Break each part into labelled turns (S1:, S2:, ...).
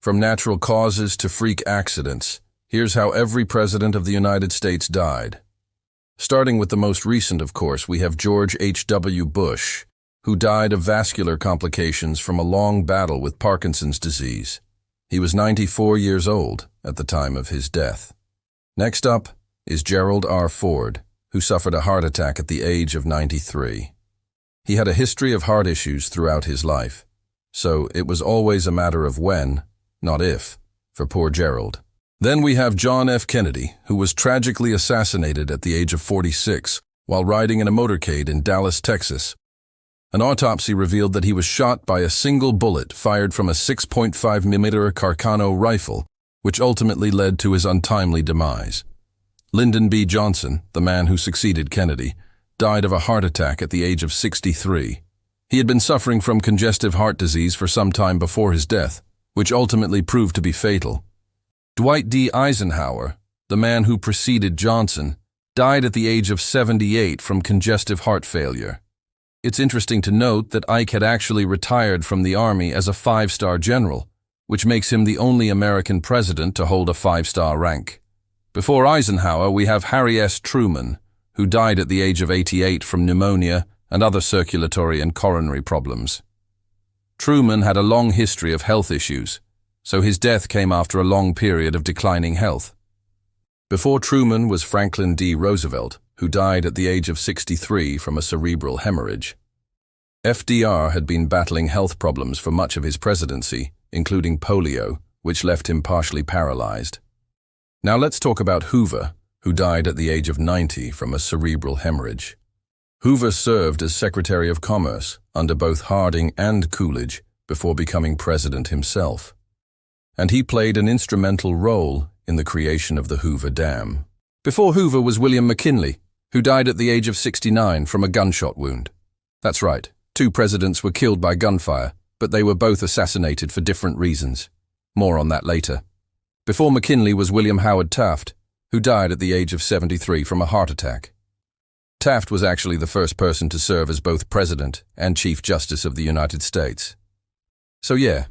S1: From natural causes to freak accidents, here's how every president of the United States died. Starting with the most recent, of course, we have George H.W. Bush, who died of vascular complications from a long battle with Parkinson's disease. He was 94 years old at the time of his death. Next up is Gerald R. Ford, who suffered a heart attack at the age of 93. He had a history of heart issues throughout his life, so it was always a matter of when, not if, for poor Gerald. Then we have John F. Kennedy, who was tragically assassinated at the age of 46 while riding in a motorcade in Dallas, Texas. An autopsy revealed that he was shot by a single bullet fired from a 6.5mm Carcano rifle, which ultimately led to his untimely demise. Lyndon B. Johnson, the man who succeeded Kennedy, died of a heart attack at the age of 63. He had been suffering from congestive heart disease for some time before his death, which ultimately proved to be fatal. Dwight D. Eisenhower, the man who preceded Johnson, died at the age of 78 from congestive heart failure. It's interesting to note that Ike had actually retired from the Army as a 5-star general, which makes him the only American president to hold a 5-star rank. Before Eisenhower, we have Harry S. Truman, who died at the age of 88 from pneumonia and other circulatory and coronary problems. Truman had a long history of health issues, so his death came after a long period of declining health. Before Truman was Franklin D. Roosevelt, who died at the age of 63 from a cerebral hemorrhage. FDR had been battling health problems for much of his presidency, including polio, which left him partially paralyzed. Now let's talk about Hoover, who died at the age of 90 from a cerebral hemorrhage. Hoover served as Secretary of Commerce under both Harding and Coolidge before becoming president himself. And he played an instrumental role in the creation of the Hoover Dam. Before Hoover was William McKinley, who died at the age of 69 from a gunshot wound. That's right, 2 presidents were killed by gunfire, but they were both assassinated for different reasons. More on that later. Before McKinley was William Howard Taft, who died at the age of 73 from a heart attack. Taft was actually the first person to serve as both President and Chief Justice of the United States. So yeah,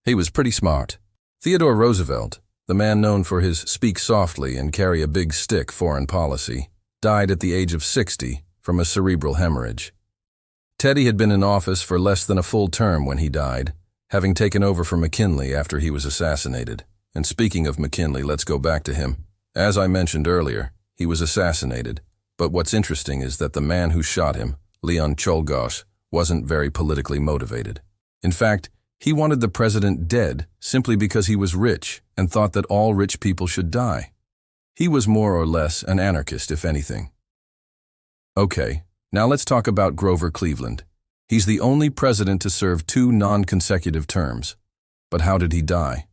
S1: he was pretty smart. Theodore Roosevelt, the man known for his speak softly and carry a big stick foreign policy, died at the age of 60 from a cerebral hemorrhage. Teddy had been in office for less than a full term when he died, having taken over for McKinley after he was assassinated. And speaking of McKinley, let's go back to him. As I mentioned earlier, he was assassinated. But what's interesting is that the man who shot him, Leon Czolgosz, wasn't very politically motivated. In fact, he wanted the president dead simply because he was rich and thought that all rich people should die. He was more or less an anarchist, if anything. Okay, now let's talk about Grover Cleveland. He's the only president to serve 2 non-consecutive terms. But how did he die?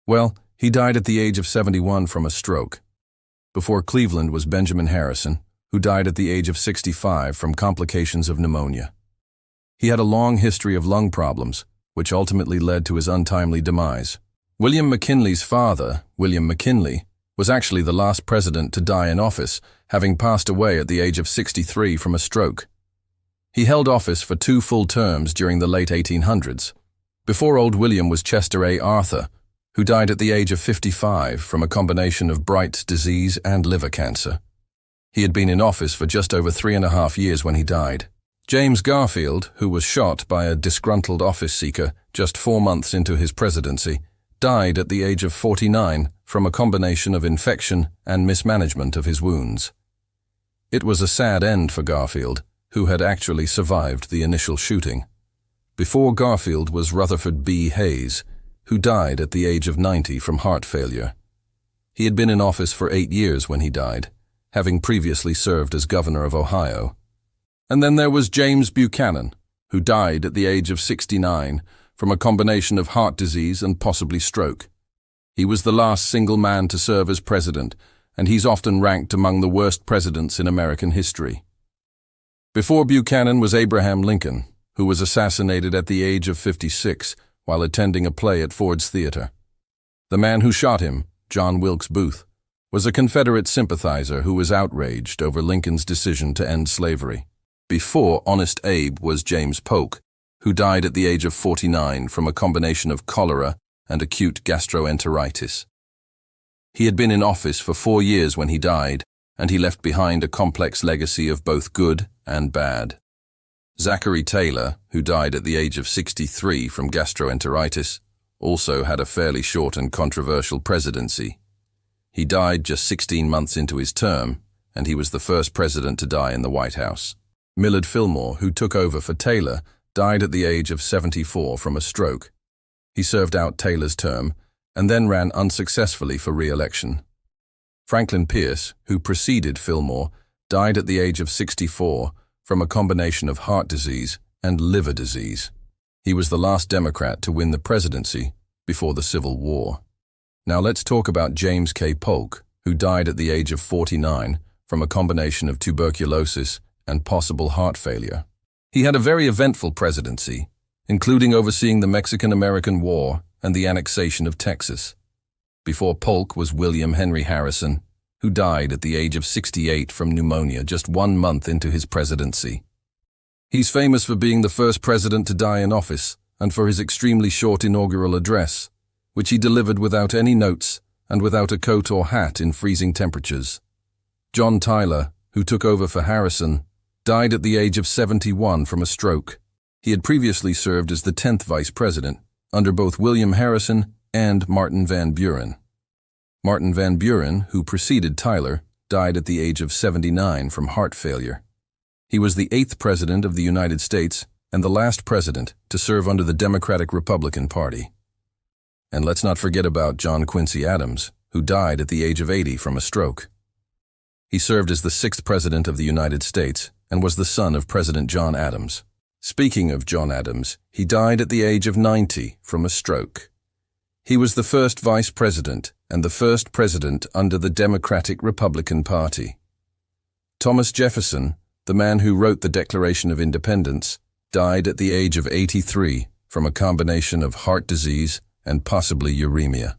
S1: Well, he died at the age of 71 from a stroke. Before Cleveland was Benjamin Harrison, who died at the age of 65 from complications of pneumonia. He had a long history of lung problems, which ultimately led to his untimely demise. William McKinley's father, William McKinley, was actually the last president to die in office, having passed away at the age of 63 from a stroke. He held office for 2 full terms during the late 1800s. Before old William was Chester A. Arthur, who died at the age of 55 from a combination of Bright's disease and liver cancer. He had been in office for just over 3.5 years when he died. James Garfield, who was shot by a disgruntled office seeker just 4 months into his presidency, died at the age of 49 from a combination of infection and mismanagement of his wounds. It was a sad end for Garfield, who had actually survived the initial shooting. Before Garfield was Rutherford B. Hayes, who died at the age of 90 from heart failure. He had been in office for 8 years when he died, having previously served as governor of Ohio. And then there was James Buchanan, who died at the age of 69 from a combination of heart disease and possibly stroke. He was the last single man to serve as president, and he's often ranked among the worst presidents in American history. Before Buchanan was Abraham Lincoln, who was assassinated at the age of 56 while attending a play at Ford's Theater. The man who shot him, John Wilkes Booth, was a Confederate sympathizer who was outraged over Lincoln's decision to end slavery. Before Honest Abe was James Polk, who died at the age of 49 from a combination of cholera and acute gastroenteritis. He had been in office for 4 years when he died, and he left behind a complex legacy of both good and bad. Zachary Taylor, who died at the age of 63 from gastroenteritis, also had a fairly short and controversial presidency. He died just 16 months into his term, and he was the first president to die in the White House. Millard Fillmore, who took over for Taylor, died at the age of 74 from a stroke. He served out Taylor's term and then ran unsuccessfully for re-election. Franklin Pierce, who preceded Fillmore, died at the age of 64 from a combination of heart disease and liver disease. He was the last Democrat to win the presidency before the Civil War. Now let's talk about James K. Polk, who died at the age of 49 from a combination of tuberculosis and possible heart failure. He had a very eventful presidency, including overseeing the Mexican-American War and the annexation of Texas. Before Polk was William Henry Harrison, who died at the age of 68 from pneumonia just 1 month into his presidency. He's famous for being the first president to die in office and for his extremely short inaugural address, which he delivered without any notes and without a coat or hat in freezing temperatures. John Tyler, who took over for Harrison, died at the age of 71 from a stroke. He had previously served as the 10th vice president under both William Harrison and Martin Van Buren. Martin Van Buren, who preceded Tyler, died at the age of 79 from heart failure. He was the 8th president of the United States and the last president to serve under the Democratic-Republican Party. And let's not forget about John Quincy Adams, who died at the age of 80 from a stroke. He served as the 6th president of the United States and was the son of President John Adams. Speaking of John Adams, he died at the age of 90 from a stroke. He was the first vice president and the first president under the Democratic-Republican Party. Thomas Jefferson, the man who wrote the Declaration of Independence, died at the age of 83 from a combination of heart disease and possibly uremia.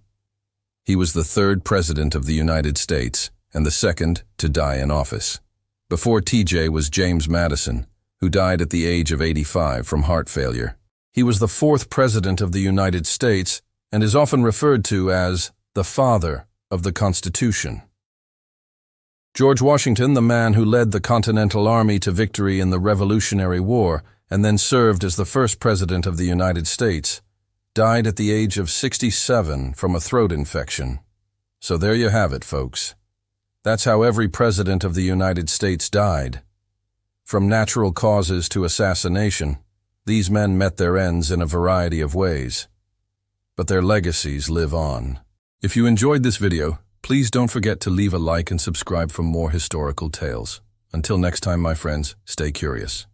S1: He was the 3rd president of the United States and the 2nd to die in office. Before TJ was James Madison, who died at the age of 85 from heart failure. He was the 4th president of the United States and is often referred to as the father of the Constitution. George Washington, the man who led the Continental Army to victory in the Revolutionary War and then served as the first president of the United States, died at the age of 67 from a throat infection. So there you have it, folks. That's how every president of the United States died. From natural causes to assassination, these men met their ends in a variety of ways. But their legacies live on. If you enjoyed this video, please don't forget to leave a like and subscribe for more historical tales. Until next time, my friends, stay curious.